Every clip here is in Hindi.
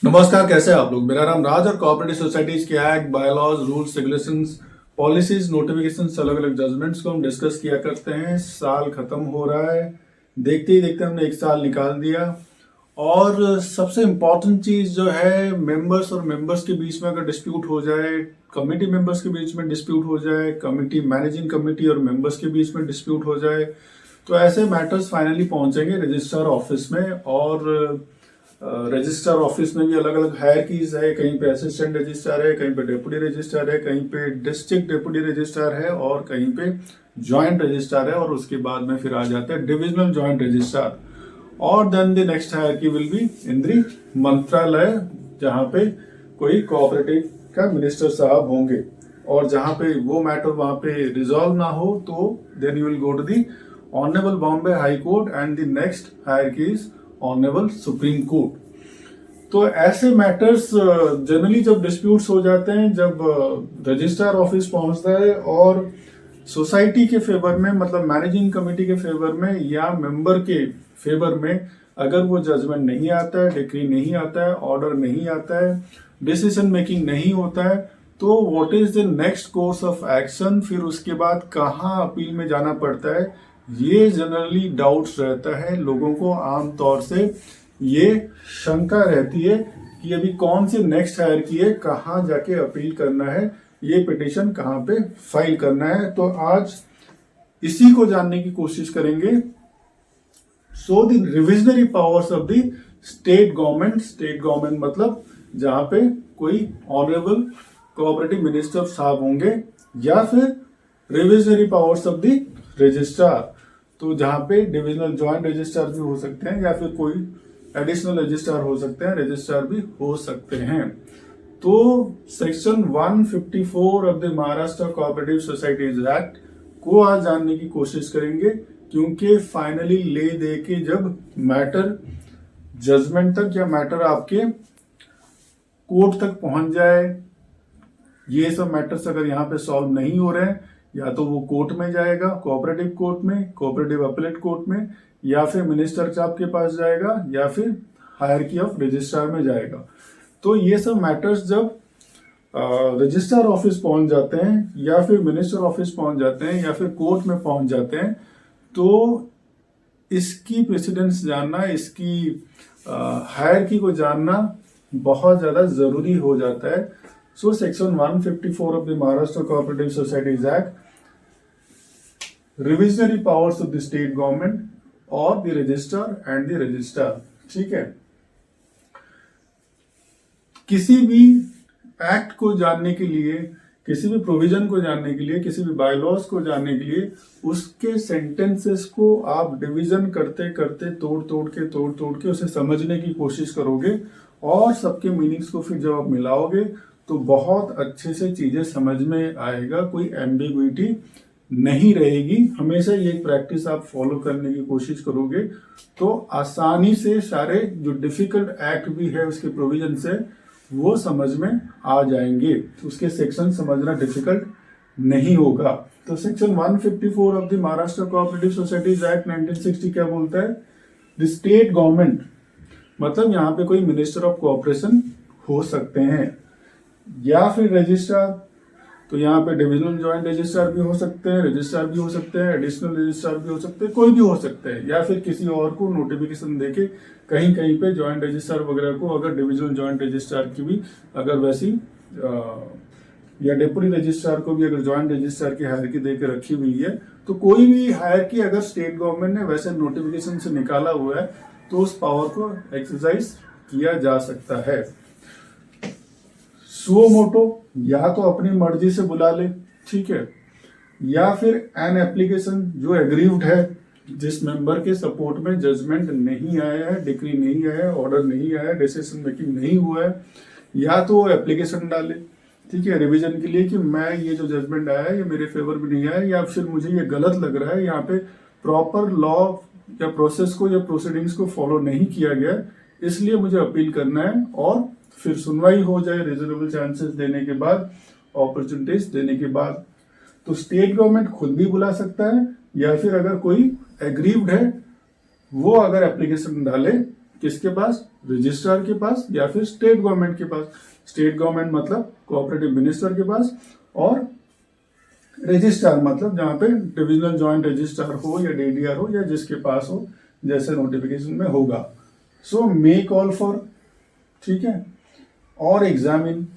नमस्कार, कैसे हैं आप लोग। मेरा नाम राज और कोऑपरेटिव सोसाइटीज के act, bylaws, rules, regulations, policies, notifications, अलग अलग जजमेंट्स को हम डिस्कस किया करते हैं। साल खत्म हो रहा है, देखते ही देखते हमने एक साल निकाल दिया। और सबसे इम्पोर्टेंट चीज जो है, मेंबर्स और मेंबर्स के बीच में अगर डिस्प्यूट हो जाए, कमेटी मेंबर्स के बीच में डिस्प्यूट हो जाए, कमेटी मैनेजिंग कमेटी और मेंबर्स के बीच में डिस्प्यूट हो जाए, तो ऐसे मैटर्स फाइनली पहुंचेंगे रजिस्ट्रार ऑफिस में। और रजिस्ट्रार ऑफिस में भी अलग अलग हायरकीज है। कहीं पे असिस्टेंट रजिस्ट्रार है, कहीं पे डेप्यूटी रजिस्ट्रार है, कहीं पे डिस्ट्रिक्ट डेप्यूटी रजिस्ट्रार है और कहीं पे जॉइंट रजिस्ट्रार है। और उसके बाद में फिर आ जाता है डिविजनल जॉइंट रजिस्ट्रार। और then the next hierarchy will be in the मंत्रालय, जहां पे कोई कोऑपरेटिव का मिनिस्टर साहब होंगे। और जहां पे वो मैटर वहां पे रिजॉल्व ना हो तो then you will go to the honourable Bombay high court and the next hierarchy is honourable supreme court. तो ऐसे मैटर्स जनरली जब डिस्प्यूट्स हो जाते हैं, जब रजिस्ट्रार ऑफिस पहुंचता है और सोसाइटी के फेवर में, मतलब मैनेजिंग कमेटी के फेवर में या मेंबर के फेवर में अगर वो जजमेंट नहीं आता है, डिक्री नहीं आता है, ऑर्डर नहीं आता है, डिसीजन मेकिंग नहीं होता है, तो what is the next course of action, फिर उसके बाद कहाँ अपील में जाना पड़ता है, ये जनरली डाउट्स रहता है लोगों को। आमतौर से ये शंका रहती है कि अभी कौन सी नेक्स्ट हायरकी है, कहाँ जाके अपील करना है, ये पिटिशन कहाँ पे फाइल करना है। तो आज इसी को जानने की कोशिश करेंगे। So the revisionary powers of the state government मतलब जहां पे कोई ऑनरेबल कोऑपरेटिव मिनिस्टर साहब होंगे, या फिर revisionary powers of the registrar, तो जहां पे डिविजनल जॉइंट रजिस्ट्रार भी हो सकते हैं या फिर कोई एडिशनल रजिस्ट्रार हो सकते हैं, रजिस्ट्रार भी हो सकते हैं। तो section 154 of the Maharashtra cooperative societies act को आज जानने की कोशिश करेंगे, क्योंकि फाइनली ले दे के जब मैटर जजमेंट तक या मैटर आपके कोर्ट तक पहुंच जाए, ये सब मैटर्स अगर यहाँ पे सॉल्व नहीं हो रहे हैं, या तो वो कोर्ट में जाएगा, कोऑपरेटिव कोर्ट में, कोऑपरेटिव अपीलेट कोर्ट में, या फिर मिनिस्टर साहब के पास जाएगा, या फिर हायरकी ऑफ रजिस्ट्रार में जाएगा। तो ये सब मैटर्स जब रजिस्ट्रार ऑफिस पहुंच जाते हैं, या फिर मिनिस्टर ऑफिस पहुंच जाते हैं, या फिर कोर्ट में पहुंच जाते हैं, तो इसकी प्रेसिडेंस जानना, इसकी हायरकी को जानना बहुत ज्यादा जरूरी हो जाता है। So section 154 of the Maharashtra cooperative societies act, revisionary powers of the state government और the registrar and the registrar. ठीक है, किसी भी एक्ट को जानने के लिए, किसी भी प्रोविजन को जानने के लिए, किसी भी बायलॉज को जानने के लिए, उसके सेंटेंसेस को आप डिवीजन करते करते, तोड़ तोड़ के उसे समझने की कोशिश करोगे, और सबके मीनिंग्स को फिर जब आप मिलाओगे तो बहुत अच्छे से चीजें समझ में आएगा, कोई एम्बिग्विटी नहीं रहेगी। हमेशा ये प्रैक्टिस आप फॉलो करने की कोशिश करोगे तो आसानी से सारे जो डिफिकल्ट एक्ट भी है उसके प्रोविजन से वो समझ में आ जाएंगे, उसके सेक्शन समझना डिफिकल्ट नहीं होगा। तो section 154 of the Maharashtra cooperative societies act 1960 क्या बोलता है? द स्टेट गवर्नमेंट मतलब यहाँ पे कोई मिनिस्टर ऑफ कोऑपरेशन हो सकते हैं, या फिर रजिस्ट्रार, तो यहाँ पे डिविजनल जॉइंट रजिस्ट्रार भी हो सकते हैं, रजिस्ट्रार भी हो सकते हैं, एडिशनल रजिस्ट्रार भी हो सकते हैं, कोई भी हो सकते हैं, या फिर किसी और को नोटिफिकेशन देके कहीं कहीं पे जॉइंट रजिस्ट्रार वगैरह को, अगर डिविजनल जॉइंट रजिस्ट्रार की भी अगर वैसी या डेप्यूटी रजिस्ट्रार को भी अगर जॉइंट रजिस्ट्रार की हायरकी देके रखी हुई है, तो कोई भी हायरकी अगर स्टेट गवर्नमेंट ने वैसे नोटिफिकेशन से निकाला हुआ है तो उस पावर को एक्सरसाइज किया जा सकता है। सुओ मोटो, या तो अपनी मर्जी से बुला ले, ठीक है, या फिर एन एप्लीकेशन जो एग्रीव्ड है, जिस मेंबर के सपोर्ट में जजमेंट नहीं आया है, डिक्री नहीं आया है, ऑर्डर नहीं आया है, डिसीजन मेकिंग नहीं हुआ है, या तो वो एप्लीकेशन डाले, ठीक है, रिवीजन के लिए कि मैं ये जो जजमेंट आया है ये मेरे फेवर में नहीं आया, या फिर मुझे ये गलत लग रहा है, यहाँ पे प्रॉपर लॉ या प्रोसेस को या प्रोसीडिंग्स को फॉलो नहीं किया गया, इसलिए मुझे अपील करना है, और फिर सुनवाई हो जाए रीजनेबल चांसेस देने के बाद, अपॉर्चुनिटीज देने के बाद। तो स्टेट गवर्नमेंट खुद भी बुला सकता है, या फिर अगर कोई एग्रीव्ड है वो अगर एप्लीकेशन डाले किसके पास? रजिस्ट्रार के पास या फिर स्टेट गवर्नमेंट के पास। स्टेट गवर्नमेंट मतलब कोऑपरेटिव मिनिस्टर के पास, और रजिस्ट्रार मतलब जहां पे डिविजनल जॉइंट रजिस्ट्रार हो या डीडीआर हो या जिसके पास हो, जैसे नोटिफिकेशन में होगा। सो मे कॉल फॉर, ठीक है, और एग्जामिन,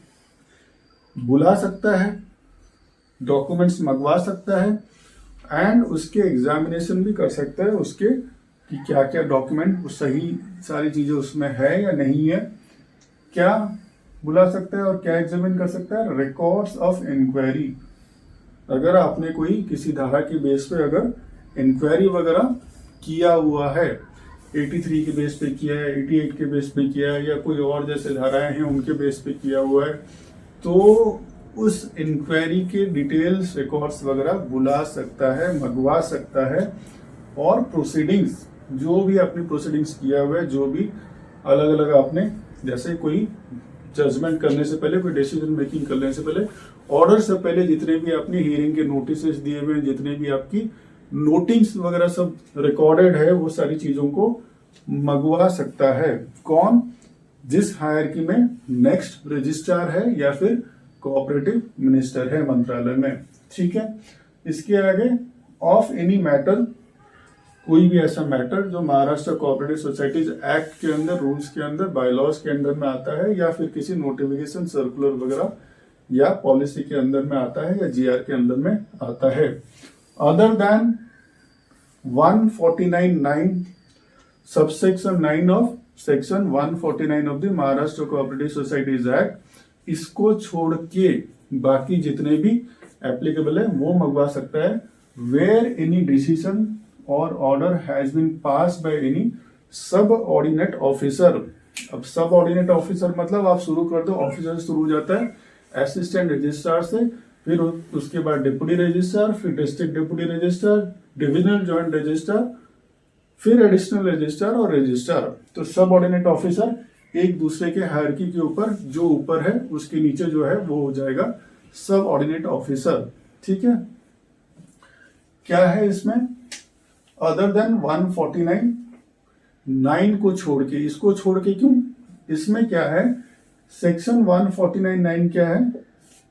बुला सकता है, डॉक्यूमेंट्स मंगवा सकता है, एंड उसके एग्जामिनेशन भी कर सकता है उसके कि क्या क्या डॉक्यूमेंट सही सारी चीजें उसमें है या नहीं है। क्या बुला सकता है और क्या एग्जामिन कर सकता है? Records of inquiry. अगर आपने कोई किसी धारा के बेस पे अगर इंक्वायरी वगैरह किया हुआ है, 83 के बेस पे किया है, 88 के बेस पे किया है, या कोई और जैसे धाराएं हैं उनके बेस पे किया हुआ है, तो उस इंक्वायरी के डिटेल्स रिकॉर्ड्स वगैरह बुला सकता है, मंगवा सकता है, और प्रोसीडिंग्स जो भी अपनी प्रोसीडिंग्स किया हुआ है, जो भी अलग अलग आपने जैसे कोई जजमेंट करने से पहले, कोई डिसीजन मेकिंग करने से पहले, ऑर्डर से पहले जितने भी आपने हियरिंग के नोटिसेस दिए हुए हैं, जितने भी आपकी नोटिंग्स वगैरह सब रिकॉर्डेड है, वो सारी चीजों को मंगवा सकता है। कौन? जिस हायरकी में नेक्स्ट रजिस्ट्रार है या फिर कोऑपरेटिव मिनिस्टर है मंत्रालय में, ठीक है। इसके आगे ऑफ एनी मैटर, कोई भी ऐसा मैटर जो महाराष्ट्र कोऑपरेटिव सोसाइटीज एक्ट के अंदर, रूल्स के अंदर, बायलॉज के अंदर में आता है, या फिर किसी नोटिफिकेशन सर्कुलर वगैरह या पॉलिसी के अंदर में आता है, या जीआर के अंदर में आता है, other than 149(9) subsection 9 of section 149 of the Maharashtra cooperative societies act, इसको छोड़ के बाकी जितने भी एप्लीकेबल है वो मंगवा सकता है। वेयर एनी डिसीजन और order has been pass by any subordinate officer. अब सब ऑर्डिनेट ऑफिसर मतलब आप शुरू कर दो, ऑफिसर शुरू हो जाता है असिस्टेंट रजिस्ट्रार से, फिर उसके बाद डिप्टी रजिस्ट्रार, फिर district deputy registrar, divisional joint registrar, फिर एडिशनल रजिस्ट्रार और रजिस्ट्रार। तो सब ऑर्डिनेट ऑफिसर एक दूसरे के हायरकी के ऊपर, जो ऊपर है उसके नीचे जो है वो हो जाएगा सब ऑर्डिनेट ऑफिसर, ठीक है। क्या है इसमें? अदर देन 149(9) को छोड़ के, इसको छोड़ के क्यों? इसमें क्या है? सेक्शन 149(9) क्या है?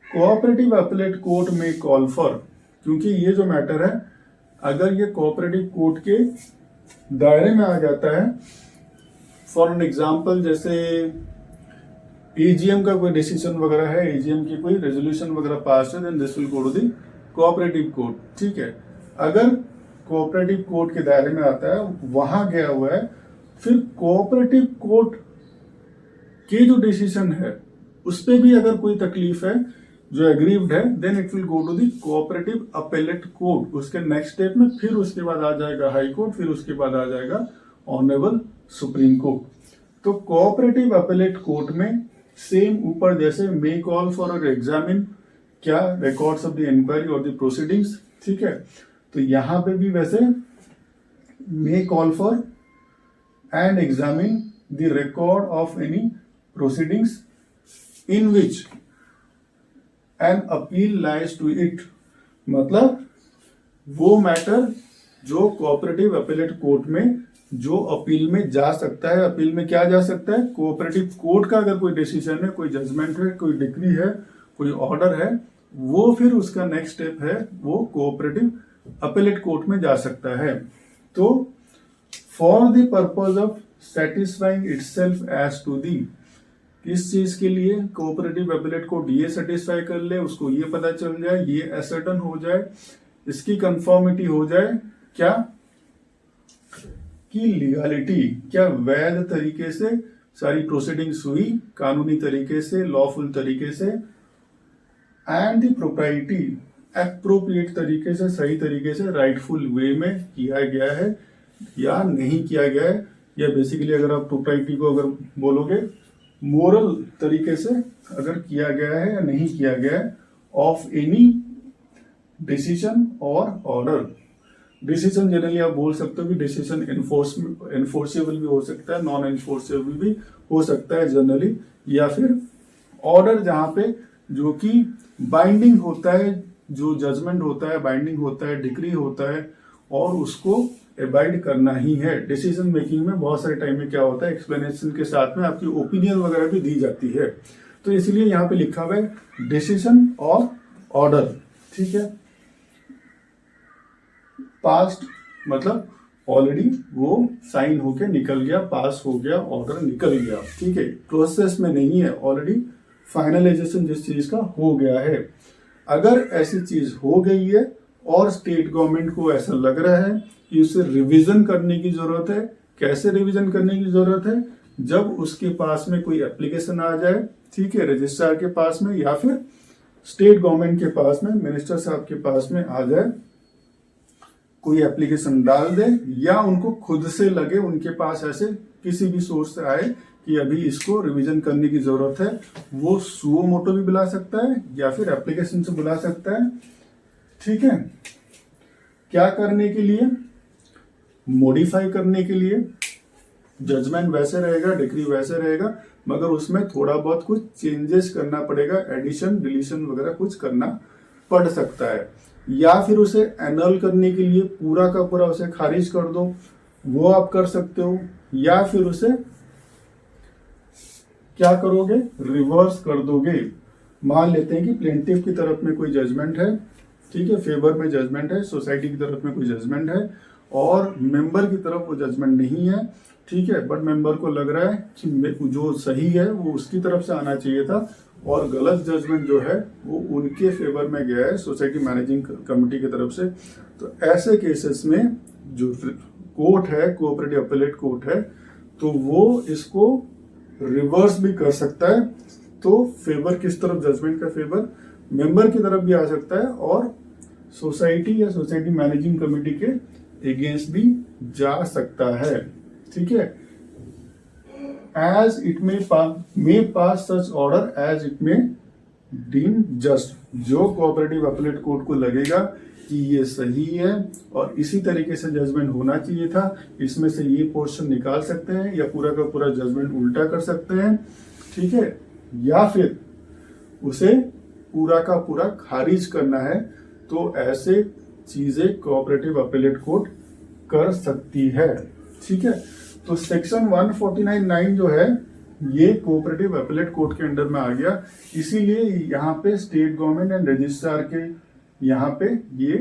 कोऑपरेटिव अपीलेट कोर्ट में कॉल फॉर, क्योंकि ये जो मैटर है अगर ये कोऑपरेटिव कोर्ट के दायरे में आ जाता है, फॉर एन एग्जाम्पल जैसे एजीएम का कोई डिसीजन वगैरह है, एजीएम की कोई रेजोल्यूशन वगैरह पास है, then this will go to the cooperative court, ठीक है। अगर कोऑपरेटिव कोर्ट के दायरे में आता है, वहां गया हुआ है, फिर कोऑपरेटिव कोर्ट के जो डिसीजन है उस पे भी अगर कोई तकलीफ है, जो एग्रीव्ड है, then it will go to the cooperative appellate court. उसके नेक्स्ट स्टेप में फिर उसके बाद आ जाएगा हाई कोर्ट, फिर उसके बाद आ जाएगा ऑनरेबल सुप्रीम कोर्ट। तो कोऑपरेटिव अपीलेट कोर्ट में सेम ऊपर जैसे मे कॉल फॉर एग्जामिन क्या रिकॉर्ड्स ऑफ द इंक्वायरी और द प्रोसीडिंग्स, ठीक है। तो यहां पे भी वैसे may call for and examine the record of any proceedings in which an appeal lies to it, मतलब वो मैटर जो कोऑपरेटिव अपीलेट कोर्ट में जो अपील में जा सकता है। अपील में क्या जा सकता है? कोऑपरेटिव कोर्ट का अगर कोई डिसीजन है, कोई जजमेंट है, कोई डिक्री है, कोई ऑर्डर है, वो फिर उसका नेक्स्ट स्टेप है वो कोऑपरेटिव अपीलेट कोर्ट में जा सकता है। तो for the purpose of satisfying itself as to the, किस चीज के लिए कोऑपरेटिव अपीलेट कोर्ट ये सेटिस्फाई कर ले, उसको ये पता चल जाए, ये असर्टन हो जाए, इसकी कंफर्मिटी हो जाए क्या कि लीगलिटी, क्या वैध तरीके से सारी प्रोसीडिंग्स हुई, कानूनी तरीके से, लॉफुल तरीके से, एंड द प्रोप्राइटी, एप्रोप्रिएट तरीके से, सही तरीके से, राइटफुल वे में किया गया है या नहीं किया गया है, या बेसिकली अगर आप प्रोप्राइटी को अगर बोलोगे मोरल तरीके से अगर किया गया है या नहीं किया गया है, ऑफ एनी डिसीजन और ऑर्डर। डिसीजन जनरली आप बोल सकते हो कि डिसीजन इन्फोर्सेबल भी हो सकता है, नॉन इन्फोर्सेबल भी हो सकता है जनरली, या फिर ऑर्डर जहां पे जो कि बाइंडिंग होता है, जो जजमेंट होता है बाइंडिंग होता है, डिक्री होता है, और उसको अबाइड करना ही है। डिसीजन मेकिंग में बहुत सारे टाइम में क्या होता है, एक्सप्लेनेशन के साथ में आपकी ओपिनियन वगैरह भी दी जाती है, तो इसलिए यहाँ पे लिखा हुआ है डिसीजन और ऑर्डर। ठीक है, पास्ट मतलब ऑलरेडी वो साइन होके निकल गया, पास हो गया, ऑर्डर निकल गया। ठीक है, प्रोसेस में नहीं है, ऑलरेडी फाइनलाइजेशन जिस चीज का हो गया है। अगर ऐसी चीज हो गई है और स्टेट गवर्नमेंट को ऐसा लग रहा है कि उसे रिवीजन करने की जरूरत है, कैसे रिवीजन करने की जरूरत है, जब उसके पास में कोई एप्लीकेशन आ जाए, ठीक है, रजिस्ट्रार के पास में या फिर स्टेट गवर्नमेंट के पास में, मिनिस्टर साहब के पास में आ जाए, कोई एप्लीकेशन डाल दे, या उनको खुद से लगे, उनके पास ऐसे किसी भी सोर्स से आए कि अभी इसको रिवीजन करने की जरूरत है, वो सुओ मोटो भी बुला सकता है या फिर एप्लीकेशन से बुला सकता है। ठीक है, क्या करने के लिए, मॉडिफाई करने के लिए। जजमेंट वैसे रहेगा, डिक्री वैसे रहेगा, मगर उसमें थोड़ा बहुत कुछ चेंजेस करना पड़ेगा, एडिशन डिलीशन वगैरह कुछ करना पड़ सकता है। या फिर उसे एनल करने के लिए पूरा का पूरा उसे खारिज कर दो, वो आप कर सकते हो। या फिर उसे क्या करोगे, रिवर्स कर दोगे। मान लेते हैं कि प्लेंटिफ की तरफ में कोई जजमेंट है, ठीक है, फेवर में जजमेंट है, सोसाइटी की तरफ में कोई जजमेंट है और मेंबर की तरफ वो जजमेंट नहीं है, ठीक है, बट मेंबर को लग रहा है कि जो सही है वो उसकी तरफ से आना चाहिए था और गलत जजमेंट जो है वो उनके फेवर में गया है सोसाइटी मैनेजिंग कमेटी की तरफ से। तो ऐसे केसेस में जो कोर्ट है, कोऑपरेटिव अपीलेट कोर्ट है, तो वो इसको रिवर्स भी कर सकता है। तो फेवर किस तरफ, जजमेंट का फेवर मेंबर की तरफ भी आ सकता है और सोसाइटी या सोसाइटी मैनेजिंग कमेटी के अगेंस्ट भी जा सकता है। ठीक है, as it may pass such order as it may deem just. जो कोऑपरेटिव अपीलेट कोर्ट को लगेगा कि ये सही है और इसी तरीके से जजमेंट होना चाहिए था, इसमें से ये पोर्शन निकाल सकते हैं या पूरा का पूरा जजमेंट उल्टा कर सकते हैं, ठीक है, या फिर उसे पूरा का पूरा खारिज करना है, तो ऐसे चीजें कोऑपरेटिव अपीलेट कोर्ट कर सकती है। ठीक है, तो सेक्शन 149(9) जो है ये कोऑपरेटिव अपीलेट कोर्ट के अंडर में आ गया, इसीलिए यहाँ पे स्टेट गवर्नमेंट एंड रजिस्ट्रार के यहाँ पे ये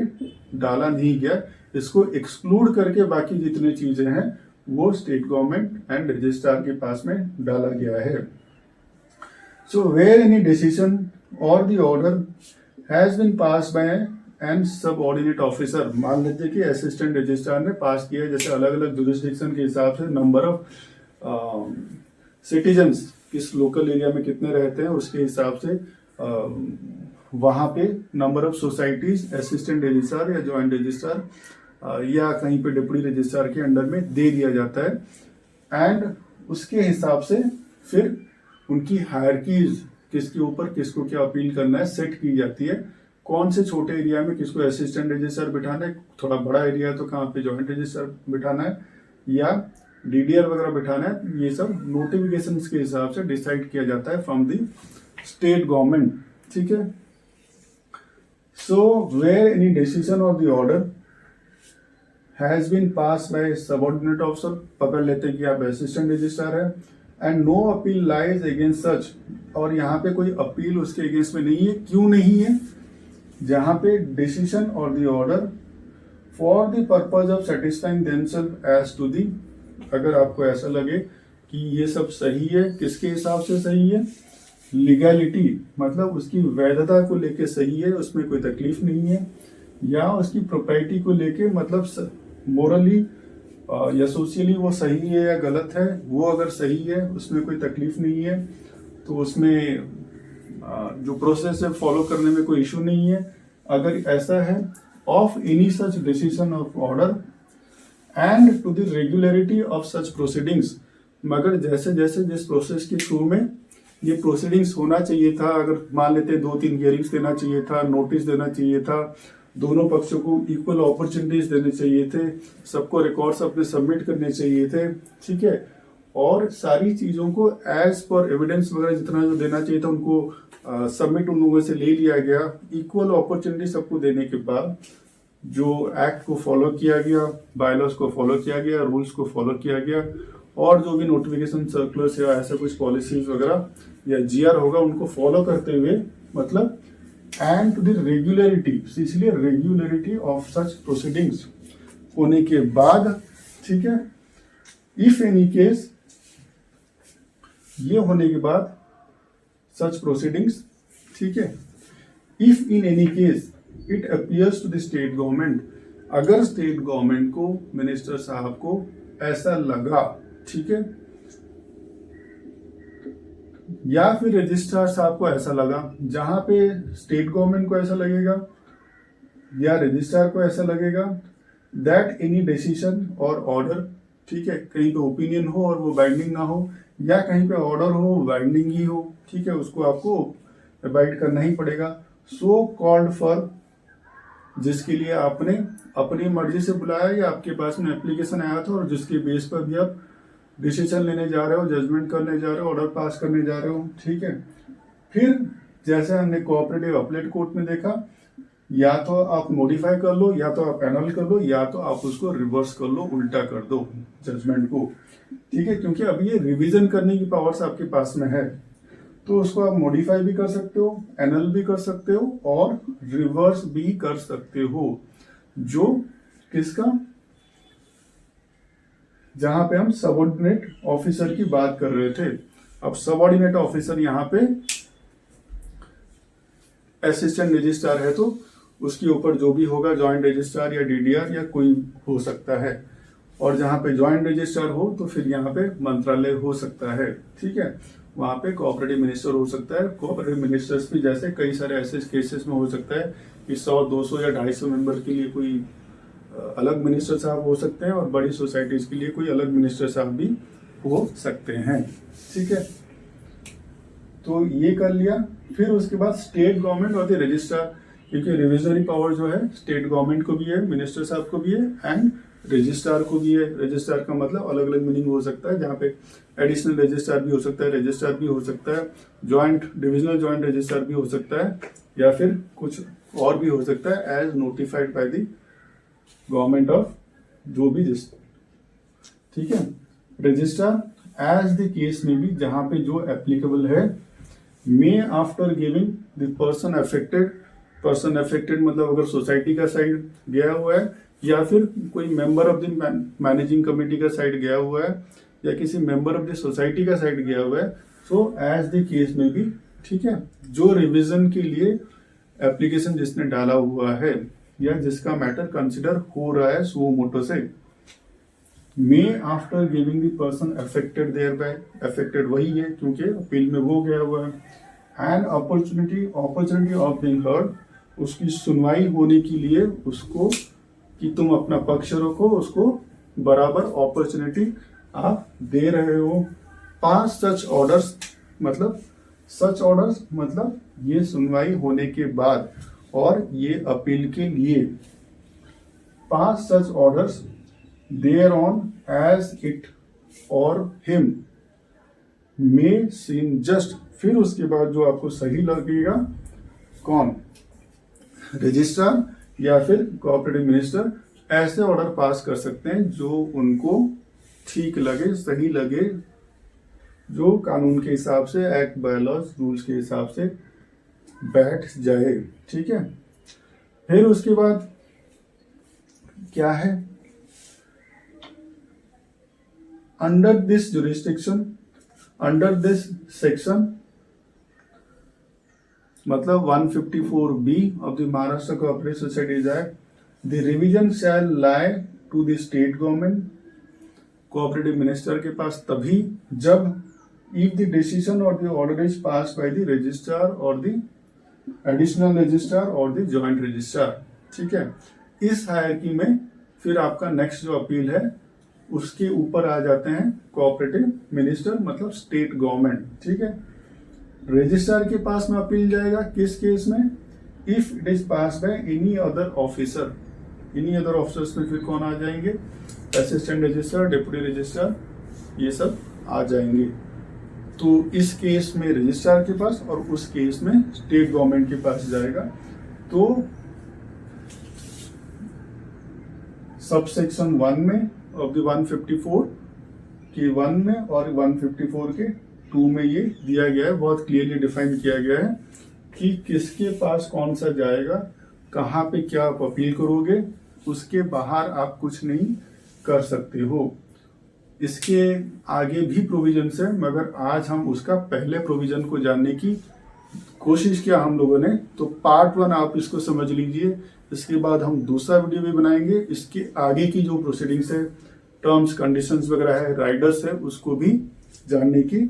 डाला नहीं गया। इसको एक्सक्लूड करके बाकी जितने चीजें हैं वो स्टेट गवर्नमेंट एंड रजिस्ट्रार के पास में डाला गया है। सो वेयर एनी डिसीजन और the order has been pass by and subordinate officer, मान लेते कि असिस्टेंट रजिस्ट्रार ने पास किया, जैसे अलग अलग जुरिस्डिक्शन के हिसाब से नंबर ऑफ सिटीजन्स किस लोकल एरिया में कितने रहते हैं उसके हिसाब से वहां पे number of societies assistant registrar या ज्वाइंट रजिस्ट्रार या कहीं पे डिप्टी रजिस्ट्रार के अंडर में दे दिया जाता है एंड उसके हिसाब से फिर उनकी हायरकीज किसके ऊपर किसको क्या अपील करना है सेट की जाती है। कौन से छोटे एरिया में किसको असिस्टेंट रजिस्ट्रार बिठाना है, थोड़ा बड़ा एरिया है तो कहाँ पे ज्वाइंट रजिस्ट्रार बिठाना है या डीडीआर वगैरह बिठाना है, ये सब नोटिफिकेशन के हिसाब से डिसाइड किया जाता है फ्रॉम द स्टेट गवर्नमेंट। ठीक है, so where any decision of the order has been pass by subordinate officer, पकड़ लेते हैं कि आप असिस्टेंट रजिस्ट्रार है, and no appeal lies against such, और यहाँ पे कोई अपील उसके अगेंस्ट में नहीं है। क्यों नहीं है? जहां पे डिसीजन और the order for the purpose of satisfying themself as to the, अगर आपको ऐसा लगे कि ये सब सही है, किसके हिसाब से सही है, लीगैलिटी मतलब उसकी वैधता को लेके सही है, उसमें कोई तकलीफ नहीं है, या उसकी प्रोपर्टी को लेके मतलब मोरली या सोशली वो सही है या गलत है, वो अगर सही है उसमें कोई तकलीफ नहीं है, तो उसमें जो प्रोसेस है फॉलो करने में कोई इशू नहीं है। अगर ऐसा है of any such decision of order and to the regularity of such proceedings, मगर जैसे जैसे जिस प्रोसेस के थ्रू में ये प्रोसीडिंग्स होना चाहिए था, अगर मान लेते 2-3 हियरिंग्स देना चाहिए था, नोटिस देना चाहिए था, दोनों पक्षों को इक्वल अपॉर्चुनिटीज देने चाहिए थे, सबको रिकॉर्ड्स अपने सबमिट करने चाहिए थे, ठीक है, और सारी चीजों को एज पर एविडेंस वगैरह जितना जो देना चाहिए था उनको सबमिट उन लोगों से ले लिया गया। इक्वल अपॉर्चुनिटी सबको देने के बाद जो एक्ट को फॉलो किया गया, बायलॉज को फॉलो किया गया, रूल्स को फॉलो किया गया, और जो भी नोटिफिकेशन सर्कुलर्स या ऐसे कुछ पॉलिसीज वगैरह या जीआर होगा उनको फॉलो करते हुए, मतलब एंड टू द रेगुलरिटी, इसलिए रेगुलरिटी ऑफ सच प्रोसीडिंग्स होने के बाद, ठीक है, इफ एनी केस, ये होने के बाद सच प्रोसीडिंग्स, ठीक है, if in any case it appears to the state government, अगर स्टेट गवर्नमेंट को, मिनिस्टर साहब को ऐसा लगा, ठीक है, या फिर रजिस्ट्रार साहब को ऐसा लगा, जहां पे स्टेट गवर्नमेंट को ऐसा लगेगा या रजिस्ट्रार को ऐसा लगेगा दैट एनी डिसीजन और ऑर्डर, ठीक है, कहीं पे ओपिनियन हो और वो बाइंडिंग ना हो, या कहीं पे ऑर्डर हो बाइंडिंग ही हो, ठीक है, उसको आपको अबाइड करना ही पड़ेगा। सो कॉल्ड फॉर, जिसके लिए आपने अपनी मर्जी से बुलाया या आपके पास में एप्लीकेशन आया था और जिसके बेस पर भी आप डिसीजन लेने जा रहे हो, जजमेंट करने जा रहे हो, ऑर्डर पास करने जा रहे हो, ठीक है। फिर जैसे हमने कोऑपरेटिव अपीलेट कोर्ट में देखा, या तो आप मॉडिफाई कर लो, या तो आप एनल कर लो, या तो आप उसको रिवर्स कर लो, उल्टा कर दो जजमेंट को, ठीक है, क्योंकि अभी ये रिवीजन करने की पावर्स आपके पास में है, तो उसको आप मॉडिफाई भी कर सकते हो, एनल भी कर सकते हो और रिवर्स भी कर सकते हो। जो किसका, जहां पे हम सबऑर्डिनेट ऑफिसर की बात कर रहे थे। अब सबऑर्डिनेट ऑफिसर यहाँ पे असिस्टेंट रजिस्ट्रार है, तो उसके ऊपर जो भी होगा ज्वाइंट रजिस्ट्रार या डीडीआर या कोई हो सकता है, और जहां पे ज्वाइंट रजिस्ट्रार हो तो फिर यहाँ पे मंत्रालय हो सकता है, ठीक है, वहां पे कोऑपरेटिव मिनिस्टर हो सकता है। कोऑपरेटिव मिनिस्टर्स भी जैसे कई सारे ऐसे केसेस में हो सकता है कि 100, 200 या 250 मेंबर के लिए कोई अलग मिनिस्टर साहब हो सकते हैं, और बड़ी सोसाइटीज के लिए कोई अलग मिनिस्टर साहब भी हो सकते हैं, ठीक है। तो ये कर लिया। फिर उसके बाद स्टेट गवर्नमेंट और द रजिस्ट्रार, क्योंकि रिविजनरी पावर जो है स्टेट गवर्नमेंट को भी है, मिनिस्टर साहब को भी है, एंड रजिस्ट्रार को भी है। रजिस्ट्रार का मतलब अलग अलग मीनिंग हो सकता है, जहाँ पे एडिशनल रजिस्ट्रार भी हो सकता है, रजिस्ट्रार भी हो सकता है, ज्वाइंट डिविजनल ज्वाइंट रजिस्ट्रार भी हो सकता है, या फिर कुछ और भी हो सकता है, as notified by the government of जो भी जिस, ठीक है। रजिस्ट्रार एज द केस में भी जहां पे जो एप्लीकेबल है, may after giving the person affected मतलब अगर सोसाइटी का साइड गया हुआ है, या फिर कोई member of the managing committee का साइड गया हुआ है, या किसी मेंबर ऑफ द सोसाइटी का साइड गया हुआ है, सो एज द केस में भी, ठीक है, जो रिवीजन के लिए एप्लीकेशन जिसने डाला हुआ है या जिसका मैटर कंसिडर हो रहा है सुओ मोटो से, may after giving the person affected thereby, affected वही है क्योंकि अपील में वो गया हुआ है, and opportunity of being heard, उसकी सुनवाई होने के लिए उसको कि तुम अपना पक्ष रखो, उसको बराबर अपॉर्चुनिटी आप दे रहे हो। पांच सच ऑर्डर्स मतलब ये सुनवाई होने के बाद और ये अपील के लिए 5 such orders thereon as it और हिम मे सीम जस्ट। फिर उसके बाद जो आपको सही लगेगा, कौन, रजिस्ट्रार या फिर कोऑपरेटिव मिनिस्टर ऐसे ऑर्डर पास कर सकते हैं जो उनको ठीक लगे, सही लगे, जो कानून के हिसाब से, एक्ट, बायलॉज, रूल्स के हिसाब से बैठ जाए, ठीक है। फिर उसके बाद क्या है, under this jurisdiction, under this section मतलब 154B of the Maharashtra cooperative societies act, the revision shall lie to the state government, cooperative minister के पास तभी जब if the decision or the order is passed by the registrar or the additional registrar or the joint registrar, ठीक है। इस हायरार्की में फिर आपका नेक्स्ट जो अपील है उसके ऊपर आ जाते हैं कोऑपरेटिव मिनिस्टर मतलब स्टेट गवर्नमेंट, ठीक है। रजिस्ट्रार के पास में अपील जाएगा किस केस में, if it is pass by any other officer, any other officers में फिर कौन आ जाएंगे, असिस्टेंट रजिस्ट्रार, डिप्टी रजिस्ट्रार, ये सब आ जाएंगे। तो इस केस में रजिस्ट्रार के पास और उस केस में स्टेट गवर्नमेंट के पास जाएगा। तो सब सेक्शन 1 में ऑफ द 154 के 1 में और 154 के 2 में ये दिया गया है, बहुत क्लियरली डिफाइन किया गया है कि किसके पास कौन सा जाएगा, कहाँ पे क्या आप अपील करोगे, उसके बाहर आप कुछ नहीं कर सकते हो। इसके आगे भी प्रोविजंस है, मगर आज हम उसका पहले प्रोविजन को जानने की कोशिश किया हम लोगों ने। तो पार्ट 1 आप इसको समझ लीजिए, इसके बाद हम दूसरा वीडियो भी बनाएंगे। इसके आगे की जो प्रोसीडिंग्स है, टर्म्स कंडीशंस वगैरह है, राइडर्स है, उसको भी जानने की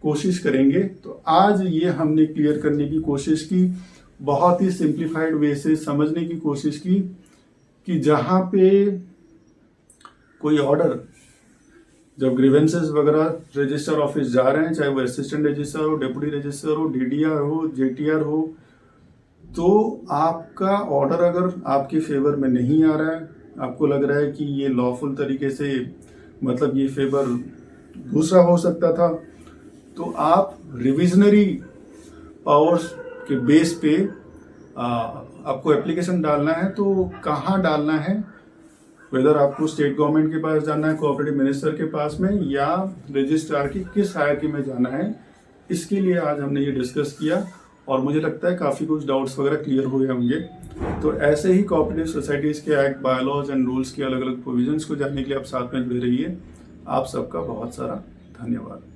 कोशिश करेंगे। तो आज ये हमने क्लियर करने की कोशिश की, बहुत ही सिंप्लीफाइड वे से समझने की कोशिश की कि जहाँ पे कोई ऑर्डर, जब ग्रीवेंसेस वगैरह रजिस्टर ऑफिस जा रहे हैं, चाहे वो असिस्टेंट रजिस्टर हो, डेप्यूटी रजिस्टर हो, डीडीआर हो, जेटीआर हो, तो आपका ऑर्डर अगर आपके फेवर में नहीं आ रहा है, आपको लग रहा है कि ये लॉफुल तरीके से, मतलब ये फेवर दूसरा हो सकता था, तो आप रिविजनरी पावर्स के बेस पे आपको एप्लीकेशन डालना है। तो कहाँ डालना है, वेदर आपको स्टेट गवर्नमेंट के पास जाना है, कोऑपरेटिव मिनिस्टर के पास में, या रजिस्ट्रार की किस हायरार्की में जाना है, इसके लिए आज हमने ये डिस्कस किया और मुझे लगता है काफ़ी कुछ डाउट्स वगैरह क्लियर हुए होंगे। तो ऐसे ही कोऑपरेटिव सोसाइटीज़ के एक्ट, बायलॉज एंड रूल्स के अलग अलग प्रोविजंस को जानने के लिए आप साथ में जुड़े रहिए। आप सबका बहुत सारा धन्यवाद।